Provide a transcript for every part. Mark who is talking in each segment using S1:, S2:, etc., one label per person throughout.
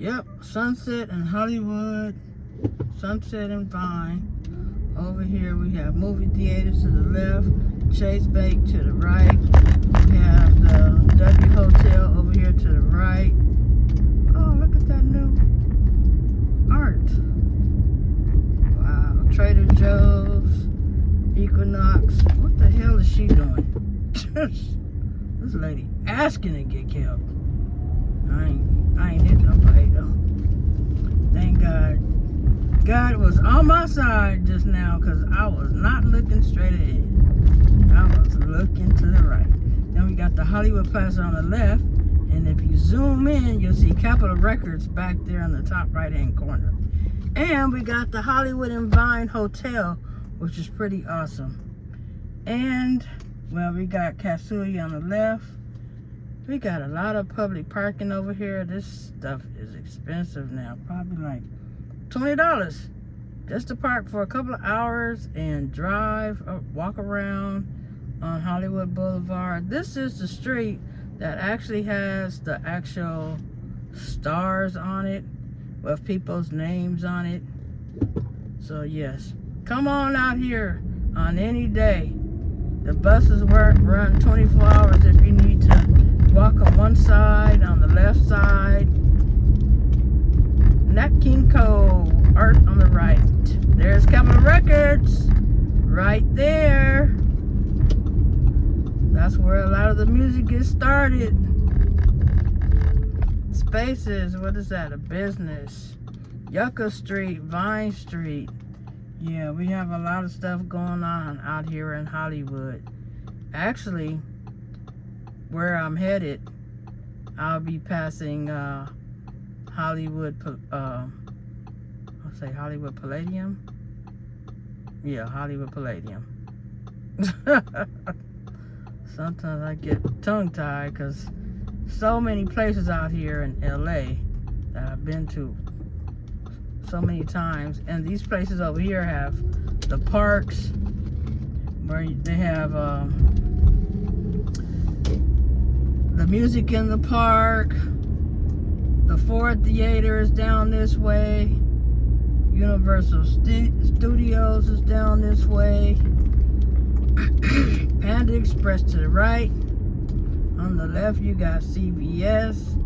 S1: Yep, Sunset and Hollywood, Sunset and Vine. Over here we have movie theaters to the left, Chase Bank to the right. We have the W Hotel over here to the right. Oh, look at that new art. Wow, Trader Joe's, Equinox. What the hell is she doing? This lady asking to get killed. I ain't hitting nobody though. Thank God. God was on my side just now because I was not looking straight ahead. I was looking to the right. Then we got the Hollywood Plaza on the left. And if you zoom in, you'll see Capitol Records back there in the top right-hand corner. And we got the Hollywood and Vine Hotel, which is pretty awesome. And, well, we got Kasui on the left. We got a lot of public parking over here. This stuff is expensive now. Probably like $20 just to park for a couple of hours and drive or walk around on Hollywood Boulevard. This is the street that actually has the actual stars on it with people's names on it. So yes, come on out here on any day. The buses run 24 hours if you need to walk on one side, on the left side. Nat King Cole art on the right. There's Capitol Records right there. That's where a lot of the music gets started. Spaces, what is that? A business. Yucca Street, Vine Street. Yeah, we have a lot of stuff going on out here in Hollywood. Actually, where I'm headed, I'll be passing Hollywood Palladium. Yeah, Hollywood Palladium. Sometimes I get tongue-tied because so many places out here in LA that I've been to so many times. And these places over here have the parks where they have the music in the park. The Ford Theater is down this way. Universal Studios is down this way. Panda Express to the right. On the left you got CVS.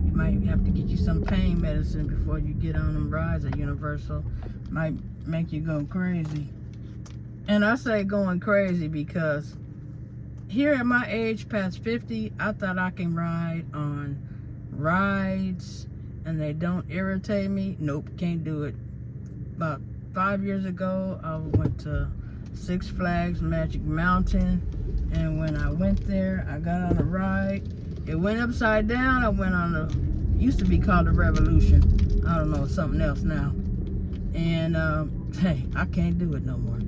S1: You might have to get you some pain medicine before you get on them rides at Universal. Might make you go crazy. And I say going crazy because here at my age, past 50, I thought I can ride on rides and they don't irritate me. Nope, can't do it. About 5 years ago, I went to Six Flags Magic Mountain, and when I went there, I got on a ride. It went upside down. I went on the, used to be called the Revolution. I don't know, something else now. And hey, I can't do it no more.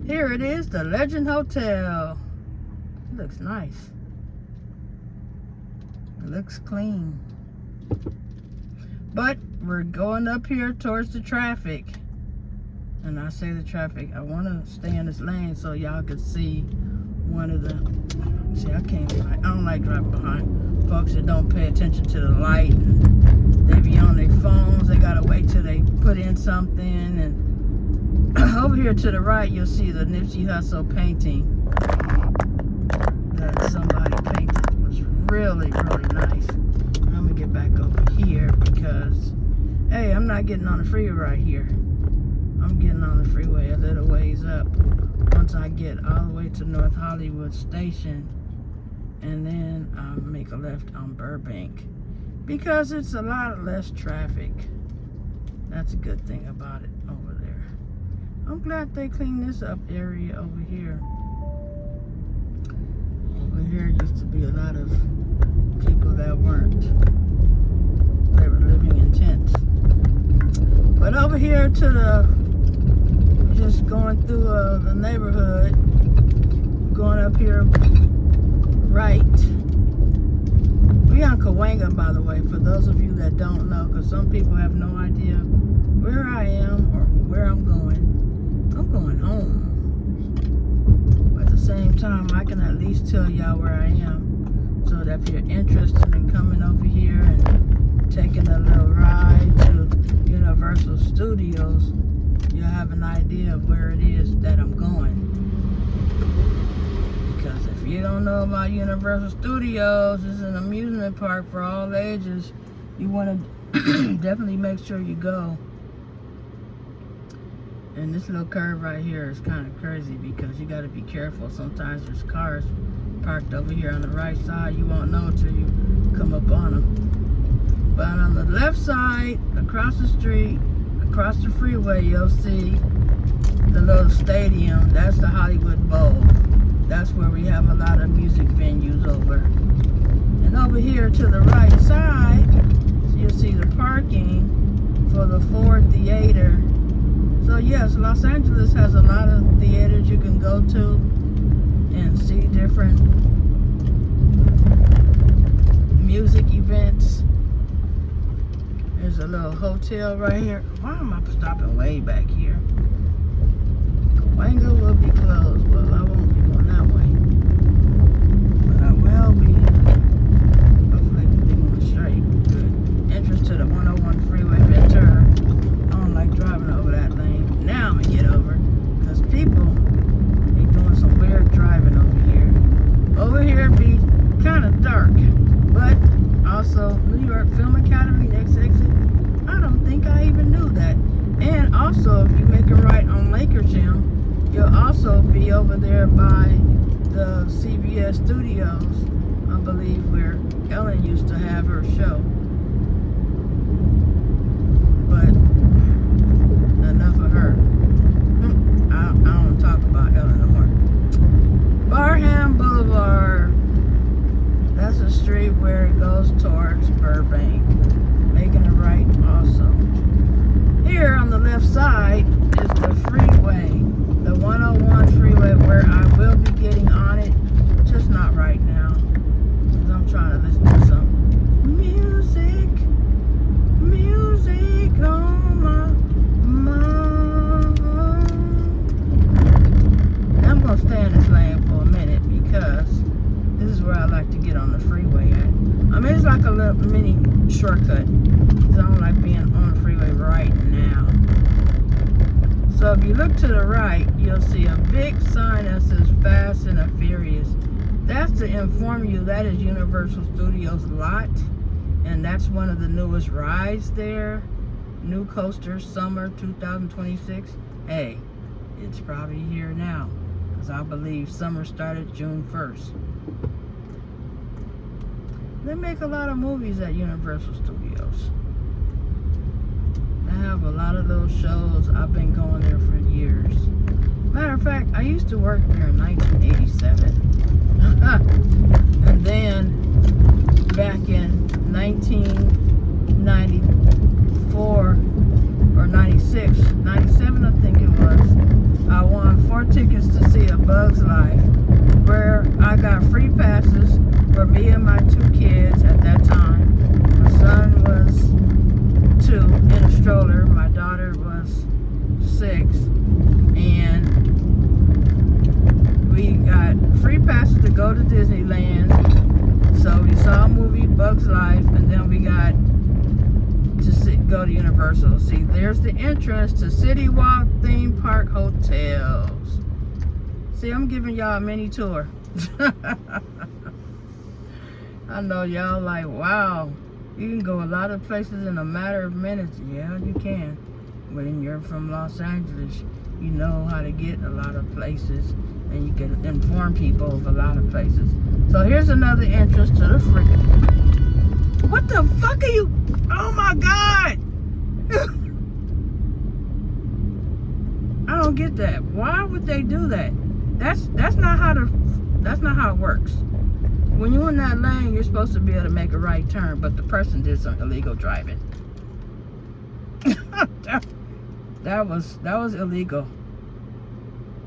S1: Here it is, the Legend Hotel. It looks nice. It looks clean. But we're going up here towards the traffic. And I say the traffic, I want to stay in this lane so y'all can see one of the, see, I don't like driving behind folks that don't pay attention to the light. And they be on their phones, they gotta wait till they put in something. And over here to the right, you'll see the Nipsey Hussle painting that somebody painted. It was really, really nice. And I'm gonna get back over here because, hey, I'm not getting on the freeway right here. I'm getting on the freeway a little ways up once I get all the way to North Hollywood Station, and then I'll make a left on Burbank because it's a lot less traffic. That's a good thing about it over there. I'm glad they cleaned this up area over here. Over here used to be a lot of people that weren't. They were living in tents. But over here to the, just going through the neighborhood, going up here right. We on Cahuenga, by the way, for those of you that don't know, because some people have no idea where I am or where I'm going. I'm going home. But at the same time, I can at least tell y'all where I am, so that if you're interested in coming over here and taking a little ride, idea of where it is that I'm going. Because if you don't know about Universal Studios, it's an amusement park for all ages. You want to definitely make sure you go. And this little curve right here is kind of crazy because you got to be careful. Sometimes there's cars parked over here on the right side. You won't know until you come up on them. But on the left side, across the street, across the freeway, you'll see the little stadium. That's the Hollywood Bowl. That's where we have a lot of music venues over. And over here to the right side, you'll see the parking for the Ford Theater. So yes, Los Angeles has a lot of theaters you can go to and see different music events. There's a little hotel right here. Why am I stopping way back here? Cahuenga will be closed. Well, I won't be going that way. But I will be. Hopefully I can be going straight. Good. Entrance to the 101 freeway, Ventura. I don't like driving over that lane. Now I'm gonna get over. Because people be doing some weird driving over here. Over here it be kind of dark. But also, New York Film Academy, next exit. I don't think I even knew that. And also, if you make a right on Lakersham, you'll also be over there by the CBS Studios, I believe, where Ellen used to have her show. But enough of her. I don't talk about Ellen no more. Barham Boulevard. That's a street where it goes towards Burbank. Making a right also. Here on the left side is the freeway. The 101 freeway where I will be getting on it. Just not right now. Because I'm trying to listen to some music. Music on my mind. I'm going to stay in this lane for a minute because this is where I like to get on the freeway at. I mean, it's like a little mini shortcut. Because I don't like being on the freeway right now. So if you look to the right, you'll see a big sign that says Fast and the Furious. That's to inform you that is Universal Studios lot. And that's one of the newest rides there. New coaster, summer 2026. Hey, it's probably here now. Because I believe summer started June 1st. They make a lot of movies at Universal Studios. They have a lot of those shows. I've been going there for years. Matter of fact, I used to work there in 1987. And then back in 1994 or 96, 97 I think it was, I won 4 tickets to see A Bug's Life, where I got free passes for me and my 2 kids at that time. My son was 2 in a stroller. My daughter was 6. And we got free passes to go to Disneyland. So we saw a movie, Bug's Life, and then we got to go to Universal. See, there's the entrance to City Walk Theme Park Hotels. See, I'm giving y'all a mini tour. I know y'all like, wow, you can go a lot of places in a matter of minutes. Yeah, you can. When you're from Los Angeles, you know how to get a lot of places, and you can inform people of a lot of places. So here's another entrance to the freaking. What the fuck are you? Oh my God! I don't get that. Why would they do that? That's not how it works. When you're in that lane, you're supposed to be able to make a right turn, but the person did some illegal driving. that was illegal.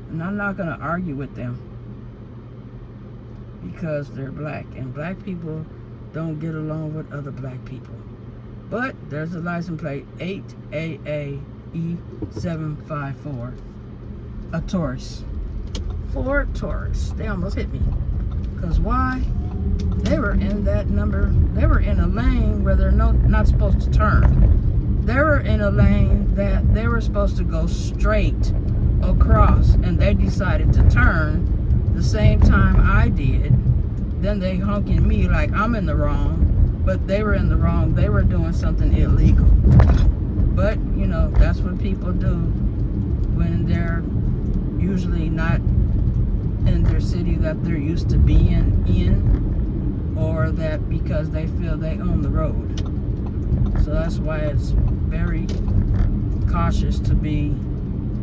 S1: And I'm not gonna argue with them because they're black, and black people don't get along with other black people. But there's a license plate 8AAE754, a Taurus, Ford Taurus. They almost hit me. Because why? They were in that number. They were in a lane where they're not supposed to turn. They were in a lane that they were supposed to go straight across, and they decided to turn the same time I did. Then they honking me like I'm in the wrong, but they were in the wrong. They were doing something illegal. But, you know, that's what people do when they're usually not in their city that they're used to being in, or that because they feel they own the road. So that's why it's very cautious to be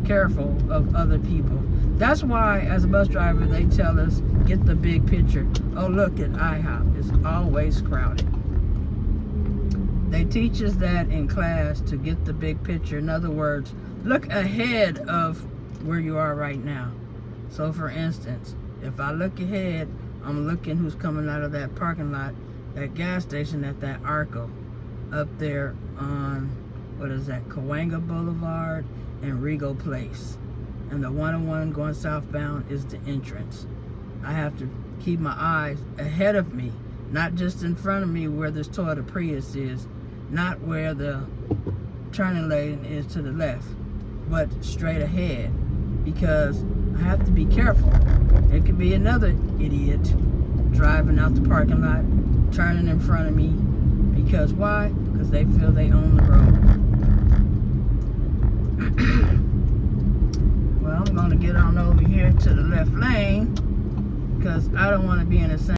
S1: careful of other people. That's why, as a bus driver, they tell us, get the big picture. Oh, look at IHOP. It's always crowded. They teach us that in class, to get the big picture. In other words, look ahead of where you are right now. So, for instance, if I look ahead, I'm looking who's coming out of that parking lot, that gas station at that Arco, up there on, what is that, Cahuenga Boulevard and Regal Place. And the 101 going southbound is the entrance. I have to keep my eyes ahead of me, not just in front of me where this Toyota Prius is, not where the turning lane is to the left, but straight ahead, because I have to be careful. It could be another idiot driving out the parking lot, turning in front of me, because why? Because they feel they own the road. Well, I'm going to get on over here to the left lane, because I don't want to be in the same